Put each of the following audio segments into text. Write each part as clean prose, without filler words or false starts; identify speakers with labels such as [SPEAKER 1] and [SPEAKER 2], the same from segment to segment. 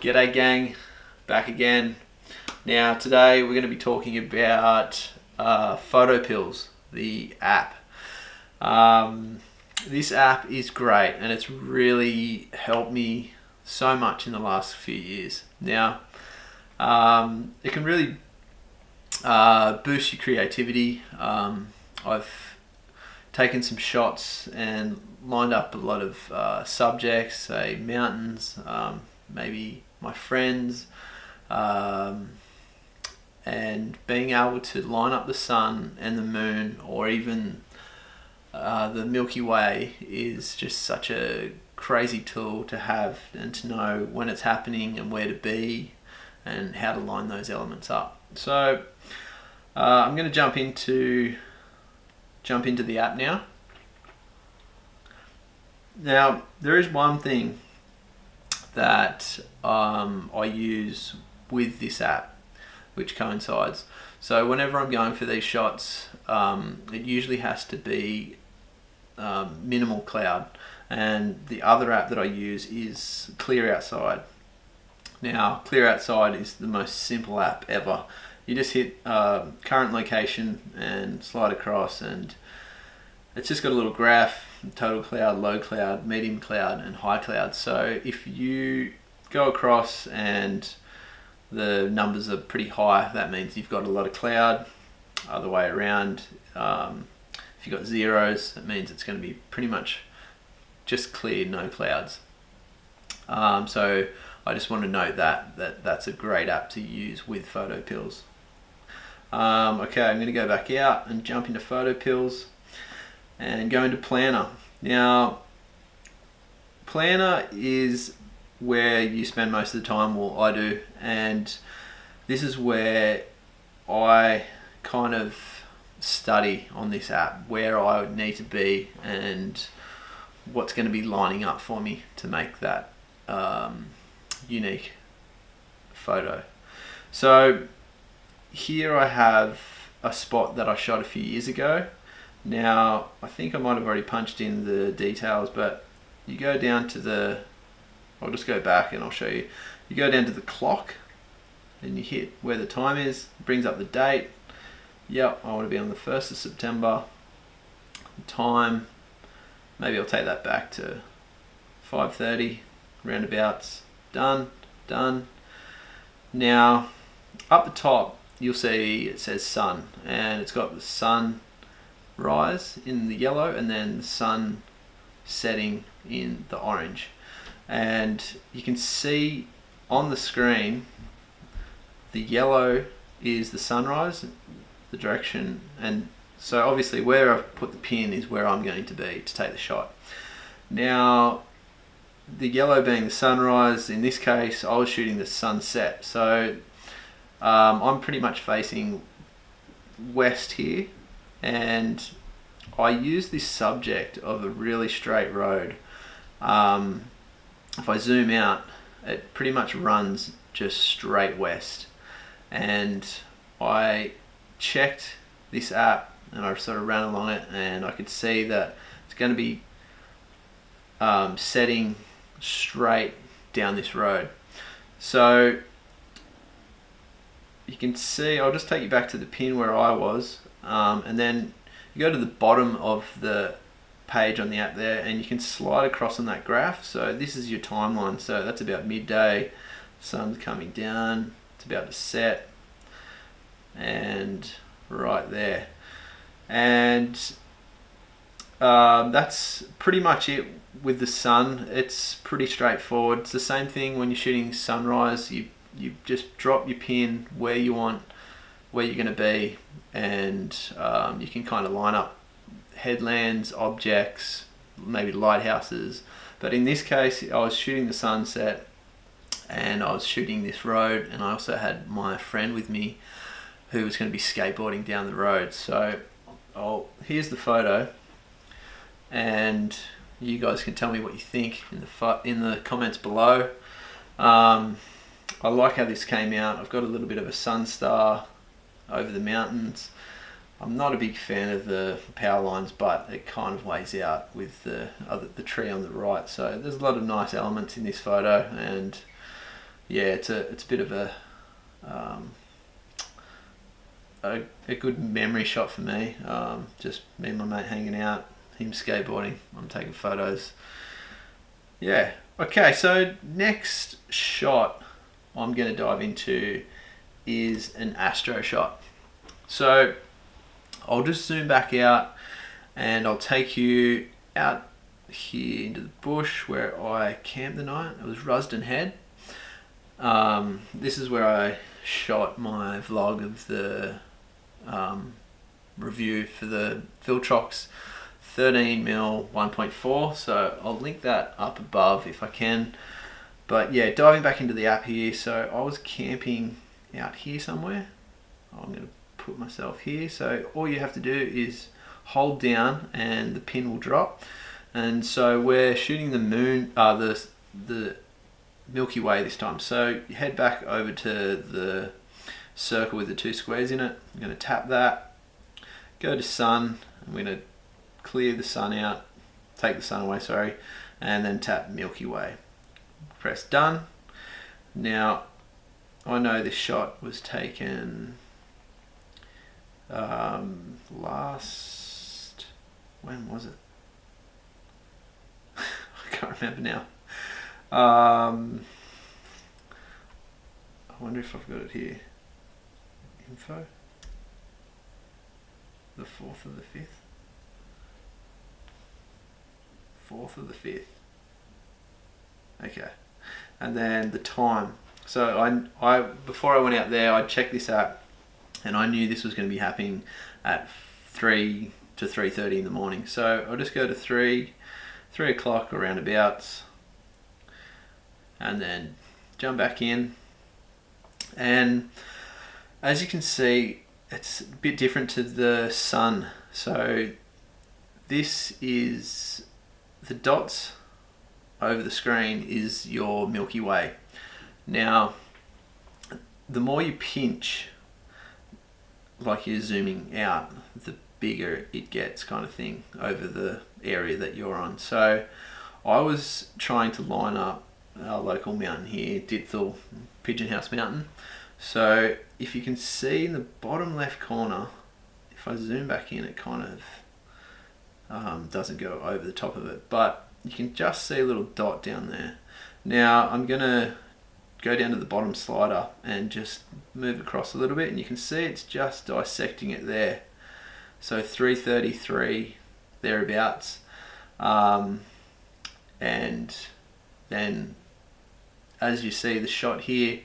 [SPEAKER 1] G'day gang, back again. Now today we're going to be talking about Photopills, the app. This app is great and it's really helped me so much in the last few years. Now it can really boost your creativity. I've taken some shots and lined up a lot of subjects, say mountains, maybe my friends, and being able to line up the sun and the moon, or even the Milky Way, is just such a crazy tool to have and to know when it's happening and where to be and how to line those elements up. So I'm going to jump into the app now. Now there is one thing that I use with this app which coincides. So whenever I'm going for these shots, it usually has to be minimal cloud, and the other app that I use is Clear Outside. Now Clear Outside is the most simple app ever. You just hit current location and slide across, and it's just got a little graph: total cloud, low cloud, medium cloud and high cloud. So if you go across and the numbers are pretty high, that means you've got a lot of cloud. Other way around, if you've got zeros, that means it's going to be pretty much just clear, no clouds. So I just want to note that's a great app to use with Photopills. Okay, I'm going to go back out and jump into Photopills and go into Planner. Now Planner is where you spend most of the time, well I do, and this is where I kind of study on this app where I would need to be and what's going to be lining up for me to make that unique photo. So here I have a spot that I shot a few years ago. Now I think I might have already punched in the details, but you go down to the, I'll just go back and I'll show you. You go down to the clock and you hit where the time is. It brings up the date. Yep, I want to be on the 1st of September. Time, maybe I'll take that back to 5:30, roundabouts. Done. Now up the top you'll see it says sun, and it's got the sun rise in the yellow and then the sun setting in the orange, and you can see on the screen the yellow is the sunrise, the direction, and so obviously where I've put the pin is where I'm going to be to take the shot. Now the yellow being the sunrise, in this case I was shooting the sunset, so I'm pretty much facing west here, and I use this subject of a really straight road. If I zoom out, it pretty much runs just straight west, and I checked this app and I sort of ran along it, and I could see that it's going to be setting straight down this road. So you can see, I'll just take you back to the pin where I was, and then you go to the bottom of the page on the app there and you can slide across on that graph. So this is your timeline, so that's about midday, sun's coming down, it's about to set, and right there. And that's pretty much it with the sun. It's pretty straightforward. It's the same thing when you're shooting sunrise. You just drop your pin where you want, where you're going to be, and you can kind of line up headlands, objects, maybe lighthouses. But in this case I was shooting the sunset and I was shooting this road, and I also had my friend with me who was going to be skateboarding down the road. So here's the photo, and you guys can tell me what you think in the comments below. I like how this came out. I've got a little bit of a sun star over the mountains. I'm not a big fan of the power lines, but it kind of weighs out with the tree on the right. So there's a lot of nice elements in this photo, and yeah, it's a bit of um, a good memory shot for me. Just me and my mate hanging out, him skateboarding, I'm taking photos. Yeah. Okay, so next shot I'm going to dive into is an astro shot. So I'll just zoom back out and I'll take you out here into the bush where I camped the night. It was Rusden Head. This is where I shot my vlog of the review for the Viltrox 13mm 1.4, so I'll link that up above if I can. But yeah, diving back into the app here, so I was camping out here somewhere. I'm going to put myself here, so all you have to do is hold down and the pin will drop. And so we're shooting the moon, the Milky Way this time. So you head back over to the circle with the two squares in it. I'm going to tap that, go to sun, I'm going to clear the sun out, take the sun away, sorry, and then tap Milky Way. Press done. Now, I know this shot was taken last, when was it? I can't remember now. I wonder if I've got it here. Info. The 4th of the 5th. 4th of the 5th. Okay. And then the time. So I before I went out there, I checked this app and I knew this was going to be happening at 3 to 3:30 in the morning. So I'll just go to 3 o'clock or roundabouts and then jump back in. And as you can see, it's a bit different to the sun. So this is the dots over the screen is your Milky Way. Now, the more you pinch, like you're zooming out, the bigger it gets, kind of thing, over the area that you're on. So I was trying to line up our local mountain here, Dithel, Pigeon House Mountain. So if you can see in the bottom left corner, if I zoom back in, it kind of doesn't go over the top of it, but you can just see a little dot down there. Now I'm gonna go down to the bottom slider and just move across a little bit, and you can see it's just dissecting it there. So 333 thereabouts, and then as you see the shot here,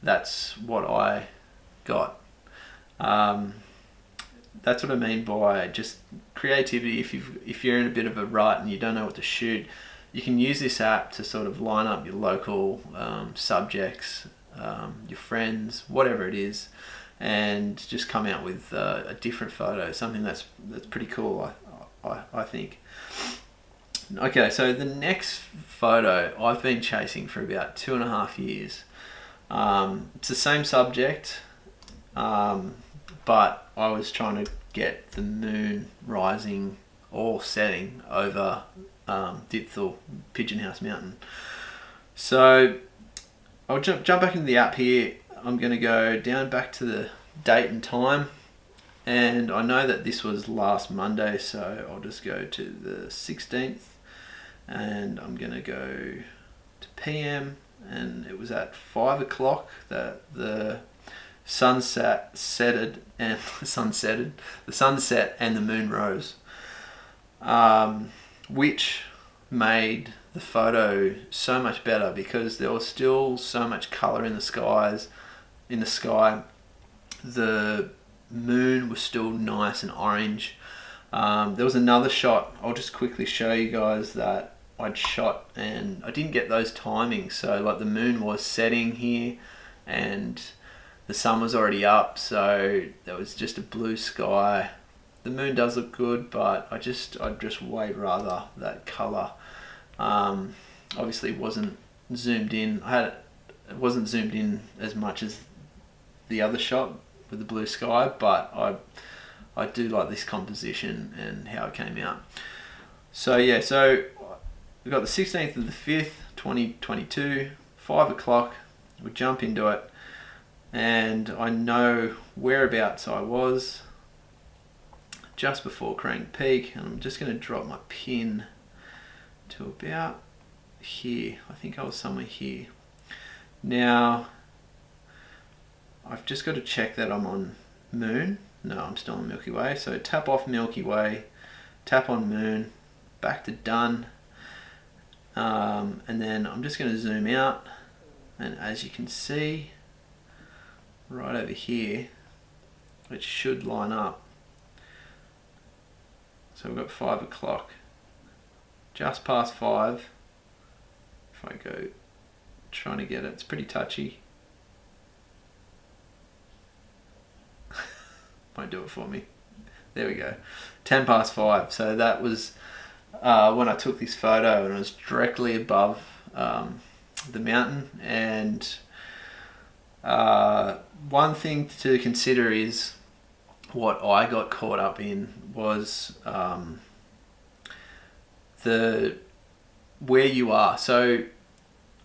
[SPEAKER 1] that's what I got. That's what I mean by just creativity. If you're in a bit of a rut and you don't know what to shoot, you can use this app to sort of line up your local subjects, your friends, whatever it is, and just come out with a different photo, something that's pretty cool, I think. Okay, so the next photo I've been chasing for about 2.5 years. It's the same subject, but I was trying to get the moon rising or setting over Dithel, Pigeon House Mountain. So I'll jump back into the app here. I'm going to go down back to the date and time, and I know that this was last Monday, so I'll just go to the 16th, and I'm going to go to PM, and it was at 5 o'clock that the sunset and the moon rose, which made the photo so much better because there was still so much color in the sky. The moon was still nice and orange. There was another shot I'll just quickly show you guys that I'd shot, and I didn't get those timings, so like the moon was setting here and the sun was already up, so there was just a blue sky. The moon does look good, but I'd just way rather that color. Obviously it wasn't zoomed in. It wasn't zoomed in as much as the other shot with the blue sky, but I do like this composition and how it came out. So yeah, so we've got the 16th of the 5th, 2022, 5 o'clock. would jump into it, and I know whereabouts I was just before crank peak, and I'm just going to drop my pin to about here. I think I was somewhere here. Now I've just got to check that I'm on Moon. No, I'm still on Milky Way. So tap off Milky Way, tap on Moon, back to done, and then I'm just going to zoom out, and as you can see right over here, it should line up. So we've got 5 o'clock, just past 5. If I go trying to get it, it's pretty touchy. Won't do it for me. There we go, 10 past 5. So that was when I took this photo, and it was directly above the mountain. And one thing to consider is what I got caught up in was the where you are. So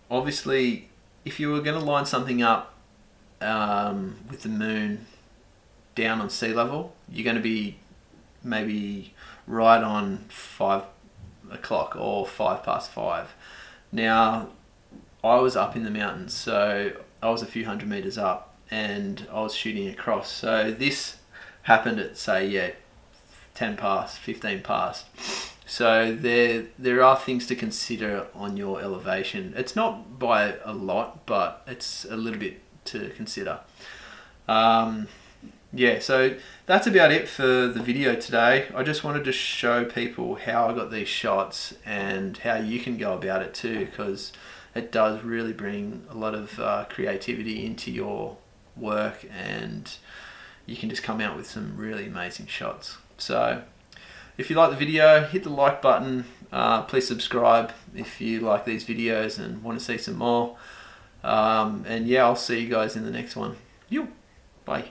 [SPEAKER 1] obviously, if you were going to line something up with the moon down on sea level, you're going to be maybe right on 5 o'clock or 5 past 5. Now, I was up in the mountains, so I was a few hundred meters up, and I was shooting across. So this happened at, say, 10 past, 15 past. So there are things to consider on your elevation. It's not by a lot, but it's a little bit to consider. Yeah, so that's about it for the video today. I just wanted to show people how I got these shots and how you can go about it too, because it does really bring a lot of creativity into your work, and you can just come out with some really amazing shots. So if you like the video, hit the like button. Please subscribe if you like these videos and want to see some more. And yeah, I'll see you guys in the next one. Bye.